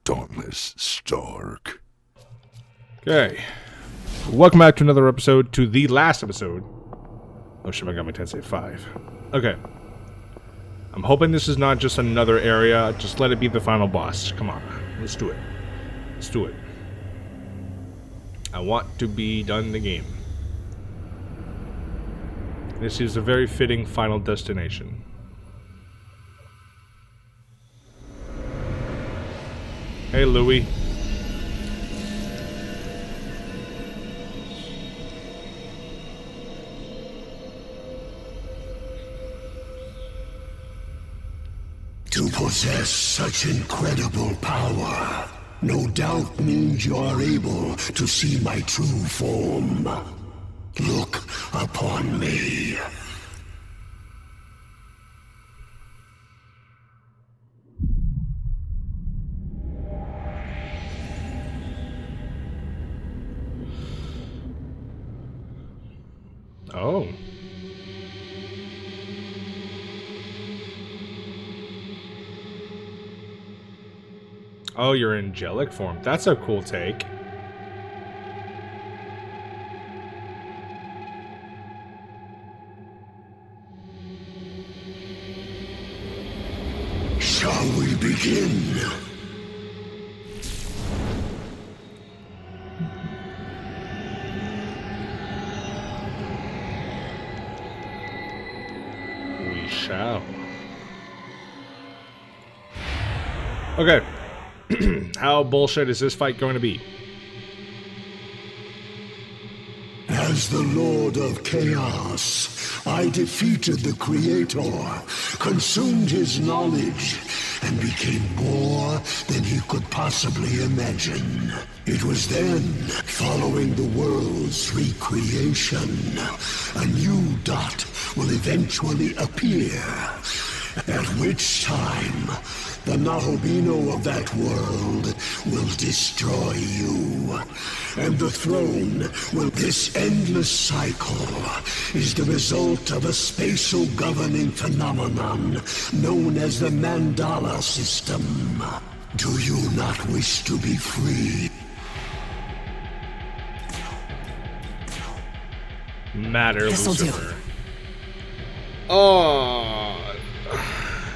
Dauntless Stark. Okay. Welcome back to another episode, to the last episode of Shin Magami Tensei 5. Okay. I'm hoping this is not just another area. Just let it be the final boss. Come on. Let's do it. Let's do it. I want to be done in the game. This is a very fitting final destination. Hey, Louie. To possess such incredible power, no doubt means you are able to see my true form. Look upon me. Oh. Oh, you're in angelic form. That's a cool take. Shall we begin? We shall. Okay. How bullshit is this fight going to be? As the Lord of Chaos, I defeated the Creator, consumed his knowledge, and became more than he could possibly imagine. It was then, following the world's recreation, a new dot will eventually appear, at which time the Nanahbino of that world will destroy you, and the throne will. This endless cycle is the result of a spatial governing phenomenon known as the Mandala system. Do you not wish to be free? Matter, This'll do. Lucifer. Oh,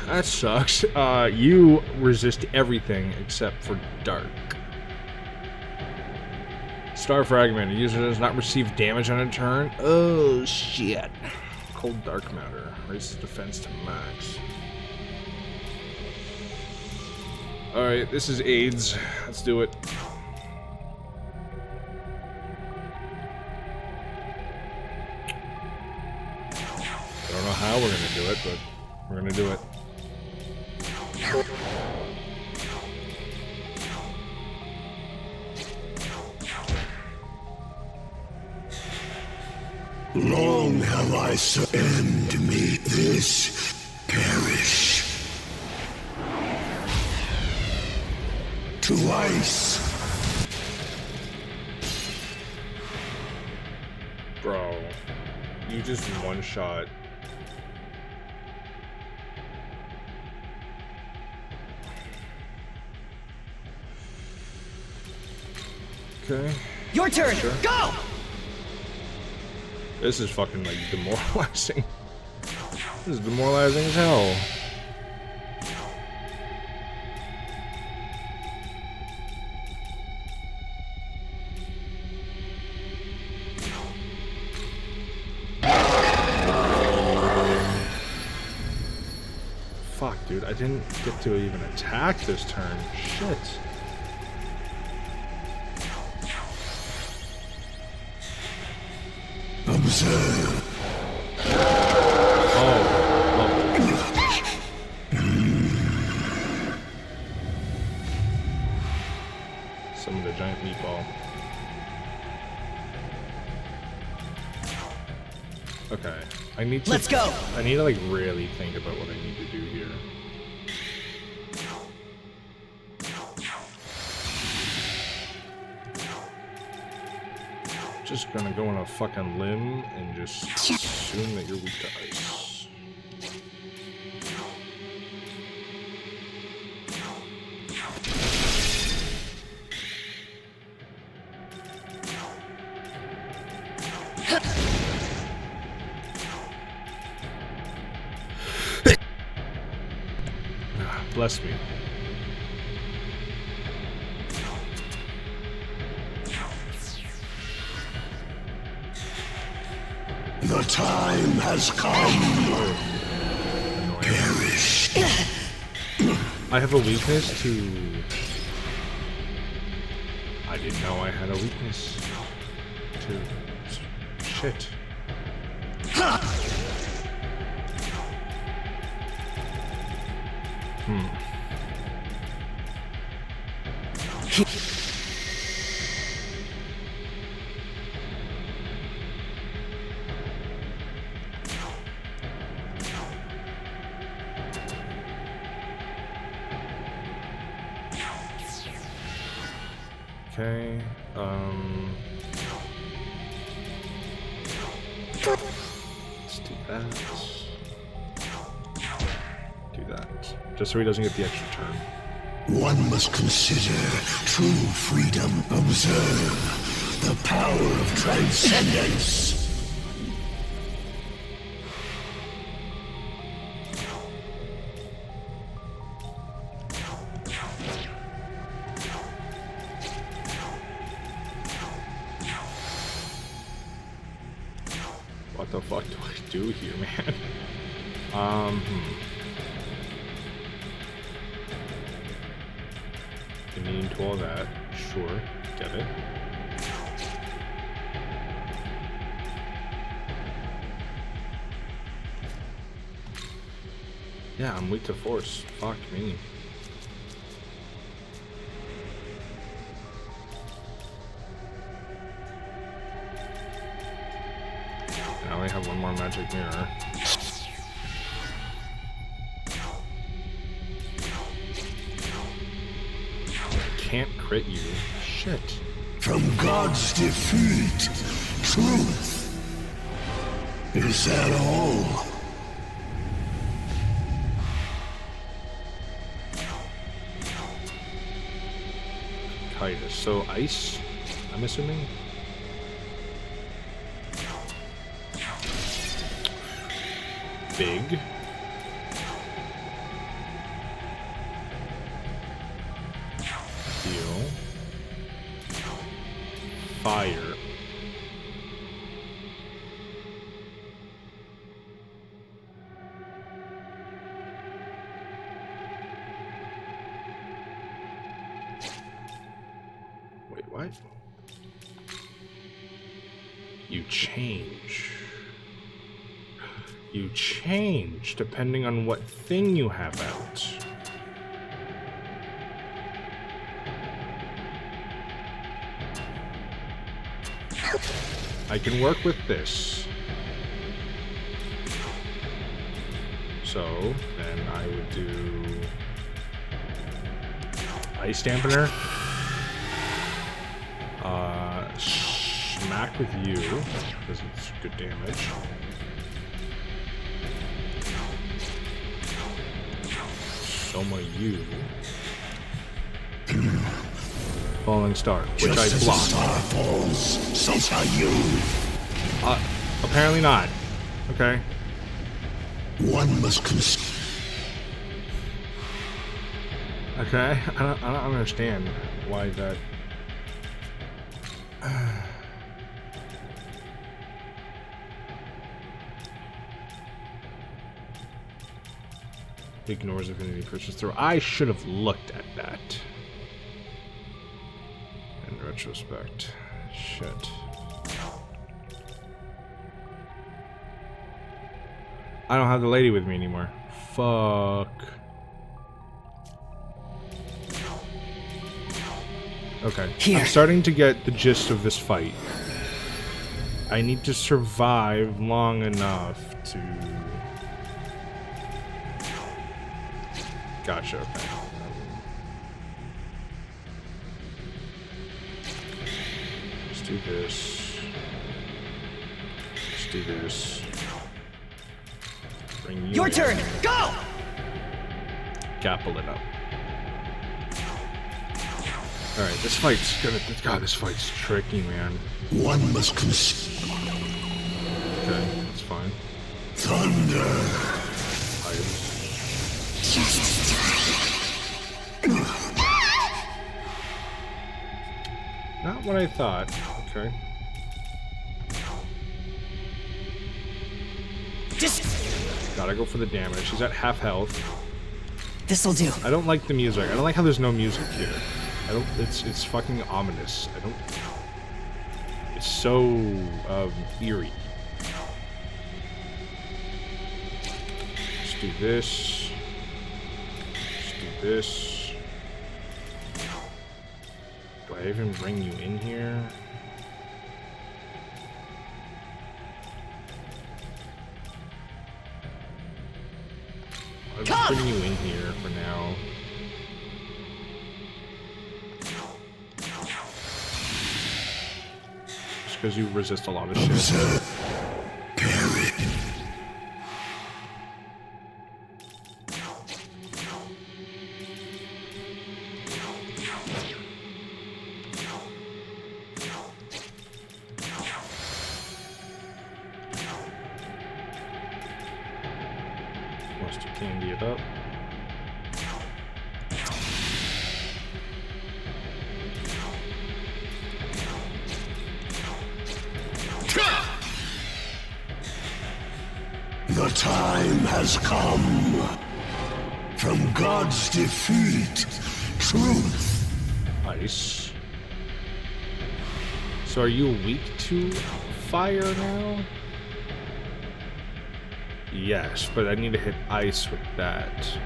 that sucks. You resist everything except for dark. Star fragment. A user does not receive damage on a turn. Oh shit. Cold dark matter raises defense to max. All right, this is AIDS. Let's do it. I don't know how we're gonna do it, but we're gonna do it. Long have I end me this perish. To ice. Bro, you just one shot. Okay. Your turn. Sure. Go. This is fucking like demoralizing. This is demoralizing as hell. Fuck, dude, I didn't get to even attack this turn. Shit. Observe. Some of the giant meatball. Okay, I need to. Let's go. I need to like really think about what I need to do here. Just gonna go on a fucking limb and just assume that you're weak to ice. Bless me. The time has come. Perish. I have a weakness to... I didn't know I had a weakness to... Shit. Okay, let's do that. Do that. Just so he doesn't get the extra turn. One must consider true freedom. Observe the power of transcendence. What the fuck do I do here, man? Immune to all that. Sure. Get it. Yeah, I'm weak to force. Fuck me. I only have one more magic mirror. Can't crit you. Shit. From God's defeat, truth. Is that all? Kitus. So ice, I'm assuming? Big. Heal. Fire. Wait, what? You change. You change depending on what thing you have out. I can work with this. So then I would do Ice Dampener. Smack with you because it's good damage. Soma you. Falling Star, which I Just blocked. as a star falls, so shall you. Apparently not. Okay. One must Okay. I don't understand why that. Ignores Affinity Purchase Throw. I should have looked at that. In retrospect. Shit. I don't have the lady with me anymore. Fuck. Okay. Here. I'm starting to get the gist of this fight. I need to survive long enough to... Gotcha, okay. Let's do this. Let's do this. Bring you Your in. turn. Go. Gapple it up. Alright, this fight's gonna... God, this fight's tricky, man. One must Okay, that's fine. thunder. Ice. Just Not what I thought. Okay. Gotta go for the damage. He's at half health. This'll do. I don't like the music. I don't like how there's no music here. I don't. It's fucking ominous. I don't. It's so eerie. Let's do this. Let's do this. Do I even bring you in here? I'll just bring you in here for now. Just because you resist a lot of shit. Wants to candy it up. The time has come. From God's defeat, truth. Ice. So are you weak to fire now? Yes, but I need to hit ice with that.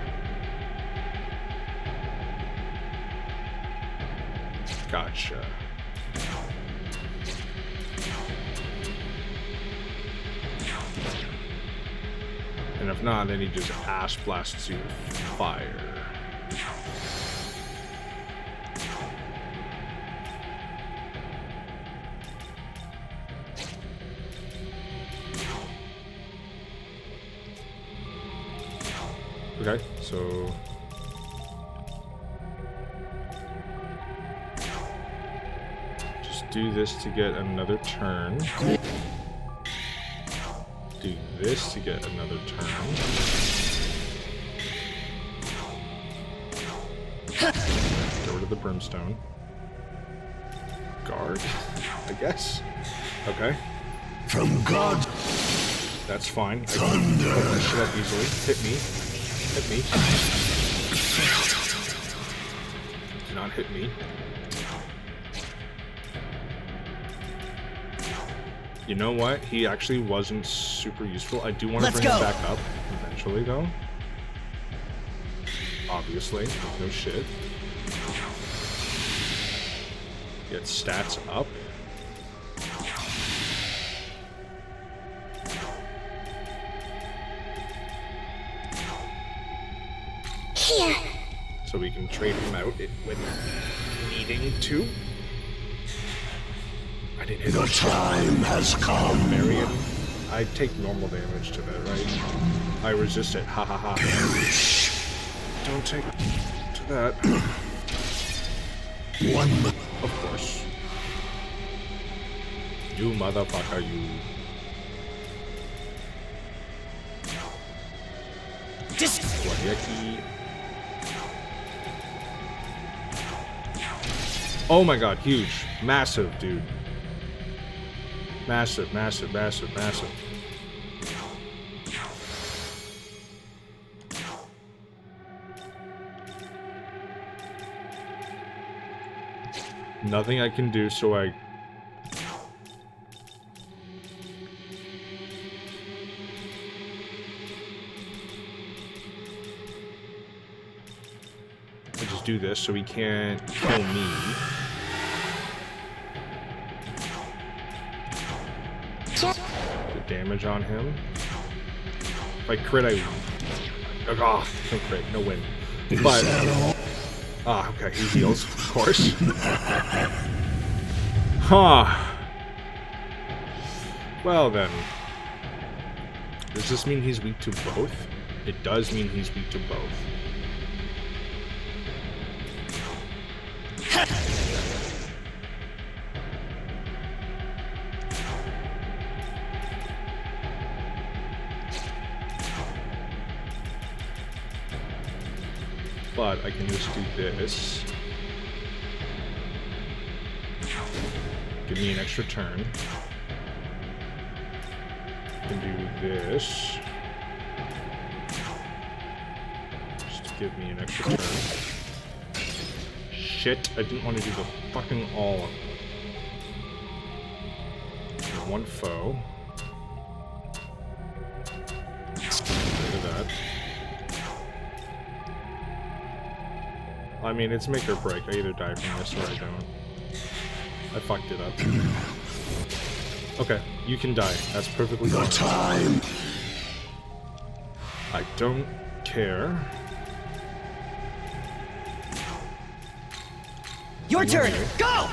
Gotcha. And if not, then he just ass blasts you with fire. Okay, so just do this to get another turn. Do this to get another turn. Get rid of the brimstone. Guard, I guess. Okay. From God. That's fine. I can put that shit up easily. Hit me. Hit me. Do not hit me. You know what? He actually wasn't super useful. I do want to bring him back up eventually, though. Obviously. No shit. Get stats up. Here. So we can trade him out when needing to. I didn't hit The time has come. Marion. I take normal damage to that, right? I resist it. Ha ha ha. Perish. Don't take to that. One. Of course. You motherfucker, you. Guayaki. Oh my god, huge. Massive, dude. Massive, massive, massive, massive. Nothing I can do, so I just do this so he can't kill me. The damage on him. If I crit, I... Oh, no crit, no win. But... Ah, okay, he heals, of course. Huh. Well then. Does this mean he's weak to both? It does mean he's weak to both. But I can just do this. Give me an extra turn. Can do this. Just to give me an extra turn. Shit, I didn't want to do the fucking all. One foe. Rid of that. I mean, it's make or break. I either die from this or I don't. I fucked it up. Okay, you can die. That's perfectly fine. Time. I don't care. Your turn. Go!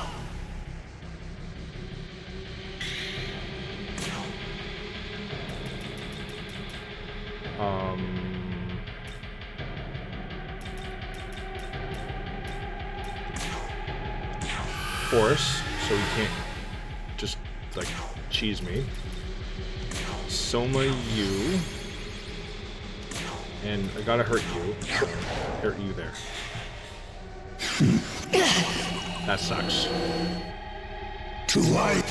Force, so you can't just, like, cheese me. Soma you. And I gotta hurt you. So hurt you there. That sucks. Too late.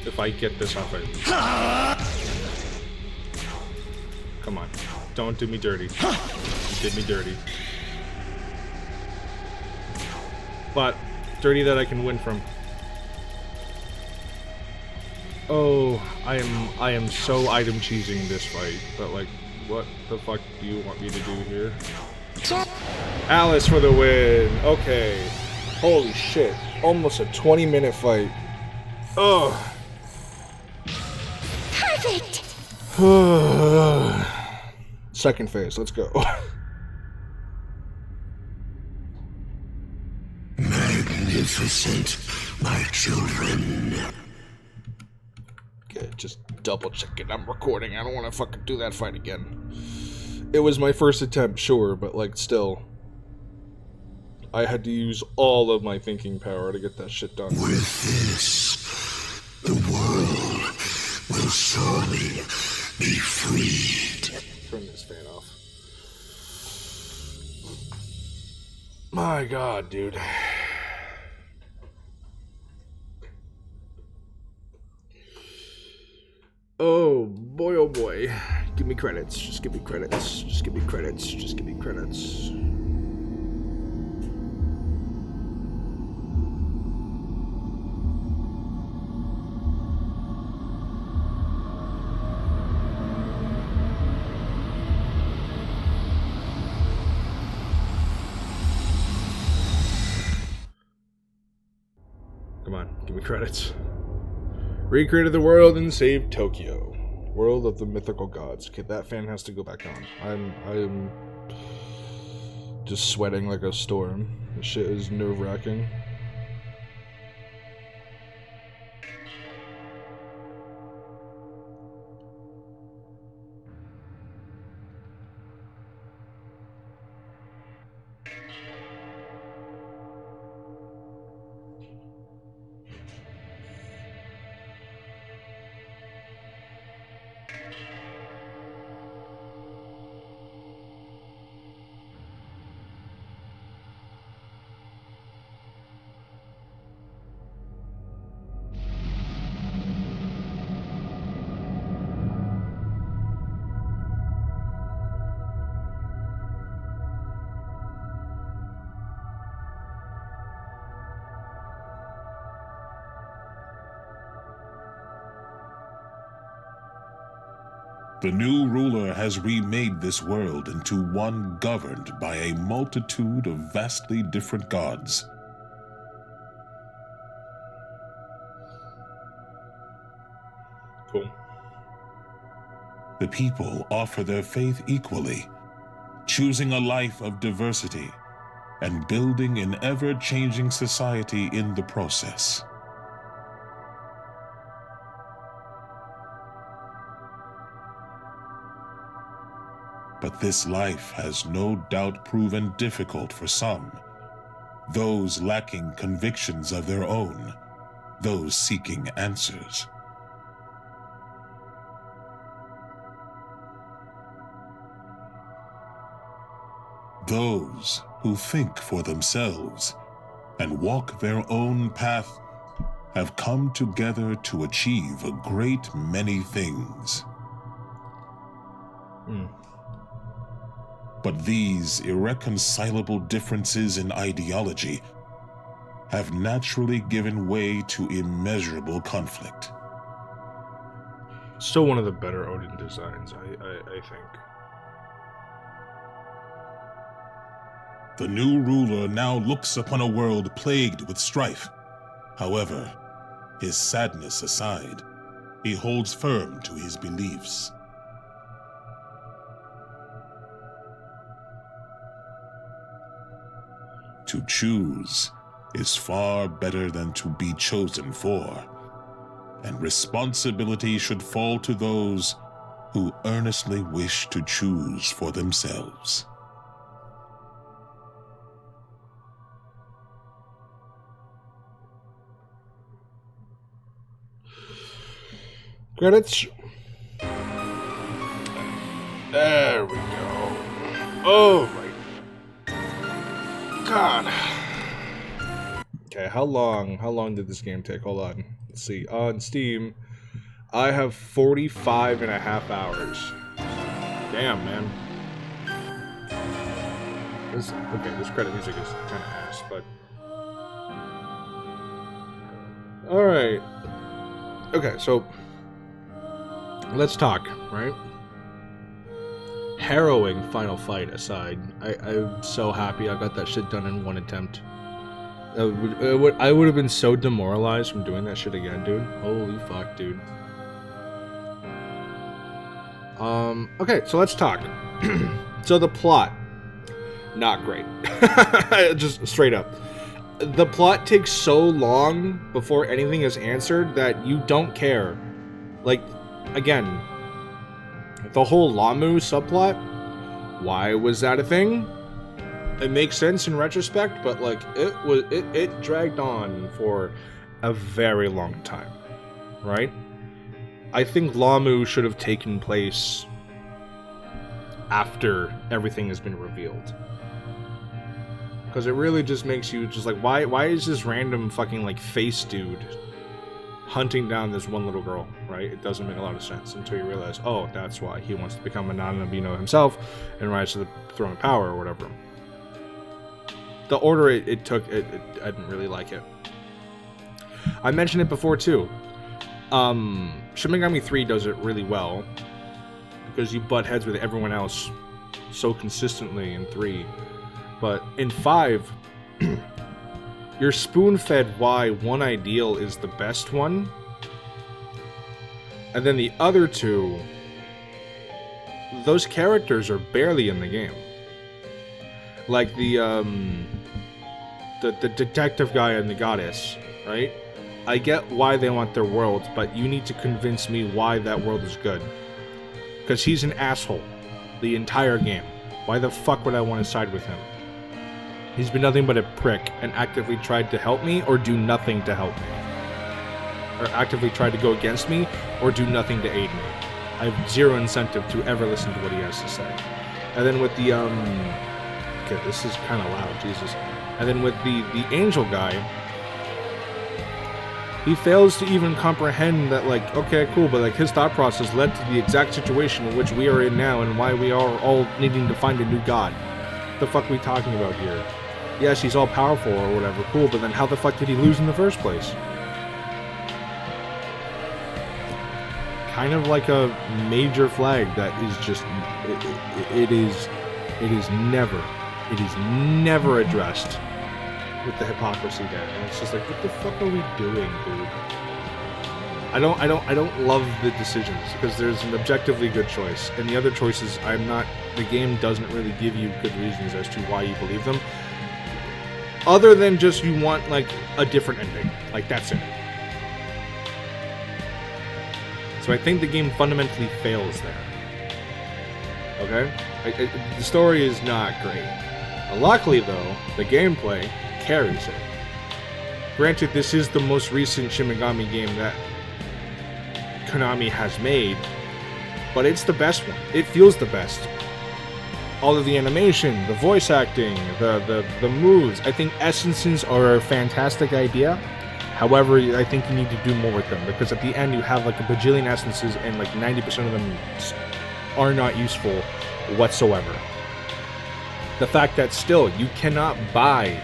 If I get this off, come on. Don't do me dirty. You did me dirty. But dirty that I can win from. Oh, I am so item cheesing this fight, but like, what the fuck do you want me to do here? Alice for the win! Okay. Holy shit. Almost a 20-minute fight. Ugh. Perfect! Second phase, let's go. Magnificent, my children. Okay, just double checking I'm recording. I don't want to fucking do that fight again. It was my first attempt, sure, but like still. I had to use all of my thinking power to get that shit done. With this, the world will surely be freed. Turn this fan off. My god, dude. Oh boy, oh boy. Give me credits. Just give me credits. Just give me credits. Just give me credits. Come on, give me credits. Recreated the world and saved Tokyo. World of the mythical gods. Okay, that fan has to go back on. I'm just sweating like a storm. This shit is nerve-wracking. The new ruler has remade this world into one governed by a multitude of vastly different gods. Cool. The people offer their faith equally, choosing a life of diversity and building an ever-changing society in the process. But this life has no doubt proven difficult for some, those lacking convictions of their own, those seeking answers. Those who think for themselves and walk their own path have come together to achieve a great many things. But these irreconcilable differences in ideology have naturally given way to immeasurable conflict. Still one of the better Odin designs, I think. The new ruler now looks upon a world plagued with strife. However, his sadness aside, he holds firm to his beliefs. To choose is far better than to be chosen for, and responsibility should fall to those who earnestly wish to choose for themselves. Credits. There we go. Oh my God. Okay, how long did this game take? Hold on. Let's see. On Steam, I have 45 and a half hours. Damn, man. This credit music is kind of ass, but all right. Okay, so let's talk, right? Harrowing final fight aside, I'm so happy I got that shit done in one attempt. I would have been so demoralized from doing that shit again, dude. Holy fuck, dude. Okay, so let's talk. So the plot, not great. Just straight up. The plot takes so long before anything is answered that you don't care. Like, again, the whole Lamu subplot, why was that a thing? It makes sense in retrospect, but like it dragged on for a very long time, right? I think Lamu should have taken place after everything has been revealed. Because it really just makes you just like, why is this random fucking like face dude hunting down this one little girl, right? It doesn't make a lot of sense until you realize, oh, that's why he wants to become a Nanahbino himself and rise to the throne of power or whatever. The order it took, I didn't really like it. I mentioned it before too. Shin Megami 3 does it really well because you butt heads with everyone else so consistently in 3. But in 5, you're spoon-fed why one ideal is the best one, and then the other two, those characters are barely in the game. Like the detective guy and the goddess, right? I get why they want their world, but you need to convince me why that world is good. Because he's an asshole the entire game. Why the fuck would I want to side with him? He's been nothing but a prick and actively tried to help me or do nothing to help me. Or actively tried to go against me or do nothing to aid me. I have zero incentive to ever listen to what he has to say. And then with the, okay, this is kind of loud, Jesus. And then with the angel guy, he fails to even comprehend that, like, okay, cool, but like his thought process led to the exact situation in which we are in now and why we are all needing to find a new god. What the fuck are we talking about here? Yes, he's all powerful or whatever, cool, but then how the fuck did he lose in the first place? Kind of like a major flag that is just, it is never addressed with the hypocrisy there. And it's just like, what the fuck are we doing, dude? I don't love the decisions because there's an objectively good choice, and the other choices, the game doesn't really give you good reasons as to why you believe them. Other than just you want, like, a different ending. Like, that's it. So I think the game fundamentally fails there. Okay? The story is not great. Luckily, though, the gameplay carries it. Granted, this is the most recent Shin Megami game that Konami has made, but it's the best one. It feels the best. all of the animation, the voice acting, the moves. I think essences are a fantastic idea. However, I think you need to do more with them, because at the end you have like a bajillion essences and like 90% of them are not useful whatsoever. The fact that still you cannot buy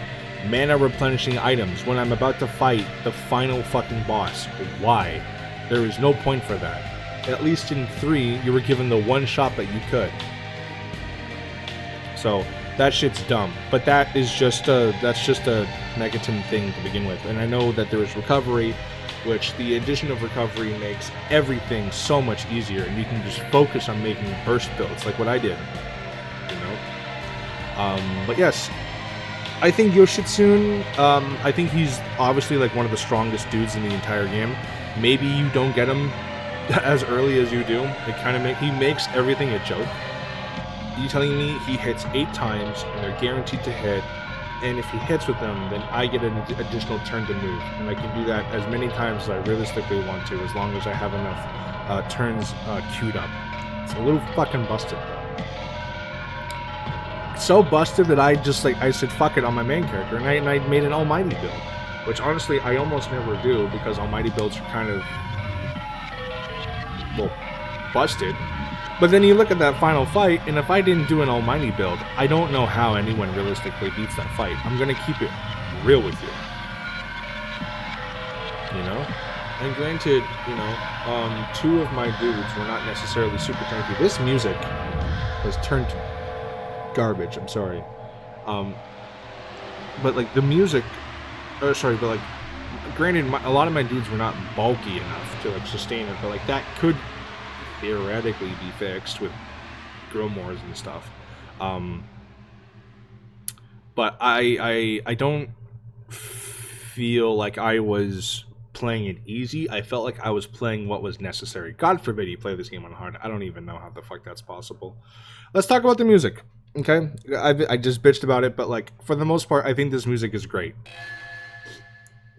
mana replenishing items when I'm about to fight the final fucking boss. Why? There is no point for that. At least in 3, you were given the one shot that you could. So that shit's dumb. But that's just a Megaton thing to begin with. And I know that there is recovery, which the addition of recovery makes everything so much easier, and you can just focus on making burst builds like what I did. You know? But yes, I think Yoshitsune, I think he's obviously like one of the strongest dudes in the entire game. Maybe you don't get him as early as you do. He makes everything a joke. Are you telling me he hits 8 times and they're guaranteed to hit, and if he hits with them, then I get an additional turn to move, and I can do that as many times as I realistically want to, as long as I have enough turns queued up. It's a little fucking busted, bro. So busted that I said fuck it on my main character, and I made an almighty build, which honestly I almost never do, because almighty builds are kind of, well, busted. But then you look at that final fight, and if I didn't do an almighty build, I don't know how anyone realistically beats that fight. I'm gonna keep it real with you. You know? And granted, you know, 2 of my dudes were not necessarily super tanky. This music has turned garbage, I'm sorry. But like the music, granted, a lot of my dudes were not bulky enough to like sustain it, but like that could theoretically be fixed with grimoires and stuff. But I don't feel like I was playing it easy. I felt like I was playing what was necessary. God forbid you play this game on hard. I don't even know how the fuck that's possible. Let's talk about the music. Okay, I just bitched about it, but like for the most part, I think this music is great.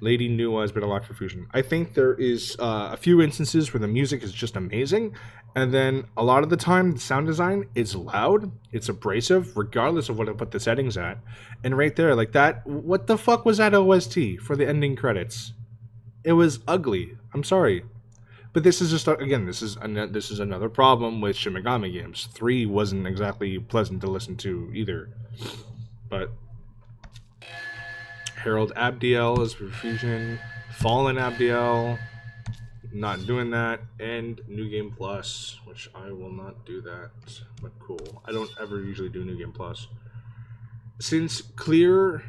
Lady Nuwa has been unlocked for fusion. I think there is a few instances where the music is just amazing, and then a lot of the time the sound design is loud, it's abrasive, regardless of what I put the settings at. And right there, like that, what the fuck was that OST for the ending credits? It was ugly. I'm sorry. But this is just, again, this is another problem with Shin Megami games. 3 wasn't exactly pleasant to listen to either. But Herald Abdiel is for fusion. Fallen Abdiel, not doing that. And New Game Plus, which I will not do that. But cool. I don't ever usually do New Game Plus. Since clear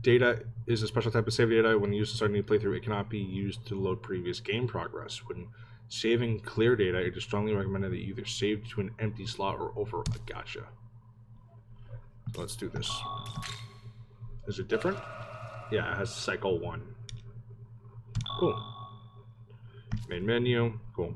data is a special type of save data, when used to start a new playthrough, it cannot be used to load previous game progress. When saving clear data, it is strongly recommended that you either save to an empty slot or over a gacha. Let's do this. Is it different? Yeah, it has cycle 1. Cool. Main menu. Cool.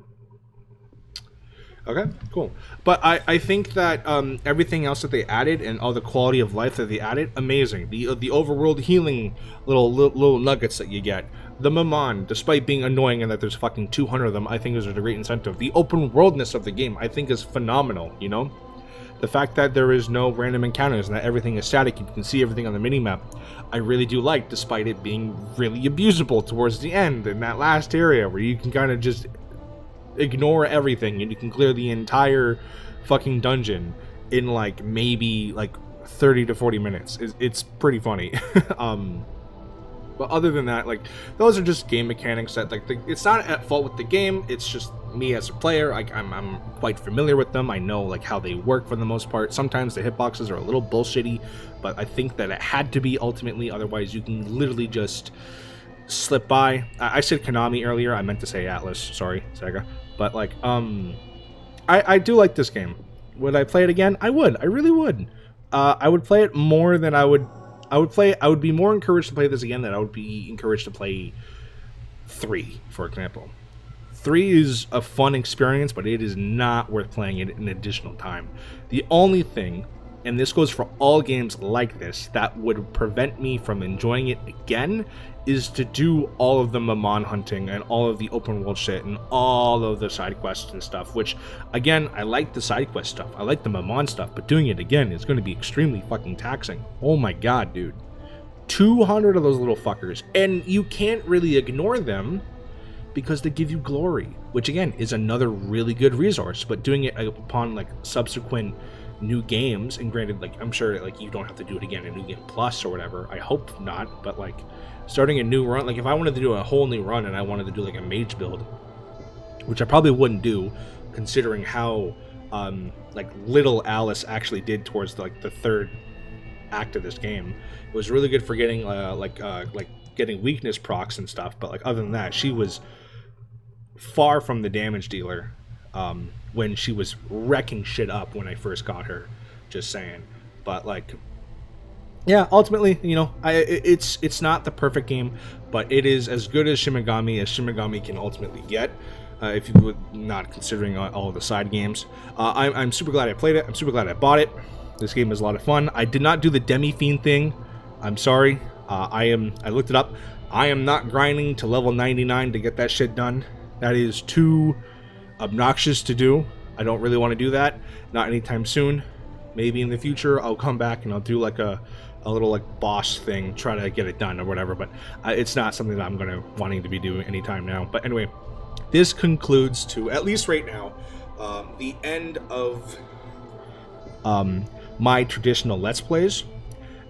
Okay, cool. But I think that everything else that they added and all the quality of life that they added, amazing. The overworld healing little nuggets that you get. The Mammon, despite being annoying and that there's fucking 200 of them, I think is a great incentive. The open worldness of the game, I think, is phenomenal, you know? The fact that there is no random encounters and that everything is static, you can see everything on the minimap, I really do like, despite it being really abusable towards the end in that last area where you can kind of just ignore everything and you can clear the entire fucking dungeon in like maybe like 30 to 40 minutes. It's pretty funny. But other than that, like, those are just game mechanics that, like, it's not at fault with the game. It's just me as a player. Like, I'm quite familiar with them. I know, like, how they work for the most part. Sometimes the hitboxes are a little bullshitty, but I think that it had to be ultimately. Otherwise, you can literally just slip by. I said Konami earlier. I meant to say Atlas. Sorry, Sega. But, like, I do like this game. Would I play it again? I would. I really would. I would play it more than I would be more encouraged to play this again than I would be encouraged to play 3, for example. 3 is a fun experience, but it is not worth playing it an additional time. The only thing and this goes for all games like this, that would prevent me from enjoying it again, is to do all of the Mammon hunting and all of the open world shit and all of the side quests and stuff, which, again, I like the side quest stuff, I like the Mammon stuff, but doing it again is going to be extremely fucking taxing. Oh my god, dude. 200 of those little fuckers, and you can't really ignore them because they give you glory, which again is another really good resource, but doing it upon like subsequent new games, and granted, like, I'm sure like you don't have to do it again in New Game Plus or whatever, I hope not, but like starting a new run, like if I wanted to do a whole new run and I wanted to do like a mage build, which I probably wouldn't do considering how like little Alice actually did towards like the third act of this game. It was really good for getting getting weakness procs and stuff, but like other than that, she was far from the damage dealer when she was wrecking shit up when I first got her, just saying. But like, yeah, ultimately, you know, it's not the perfect game, but it is as good as Shin Megami can ultimately get, if you would not considering all the side games. I'm super glad I played it. I'm super glad I bought it. This game is a lot of fun. I did not do the demi-fiend thing. I'm sorry. I looked it up. I am not grinding to level 99 to get that shit done. That is too obnoxious to do. I don't really want to do that. Not anytime soon. Maybe in the future I'll come back and I'll do like a little like boss thing, try to get it done or whatever, but it's not something that I'm wanting to be doing anytime now. But anyway, this concludes, to at least right now, the end of my traditional Let's Plays.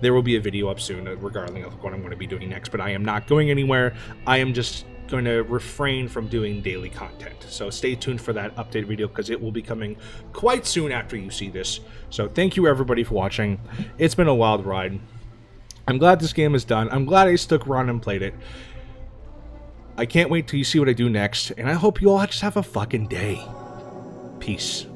There will be a video up soon regarding of what I'm going to be doing next, but I am not going anywhere. I am just going to refrain from doing daily content. So stay tuned for that update video, because it will be coming quite soon after you see this. So thank you everybody for watching. It's been a wild ride. I'm glad this game is done. I'm glad I stuck around and played it. I can't wait till you see what I do next, and I hope you all just have a fucking day. Peace.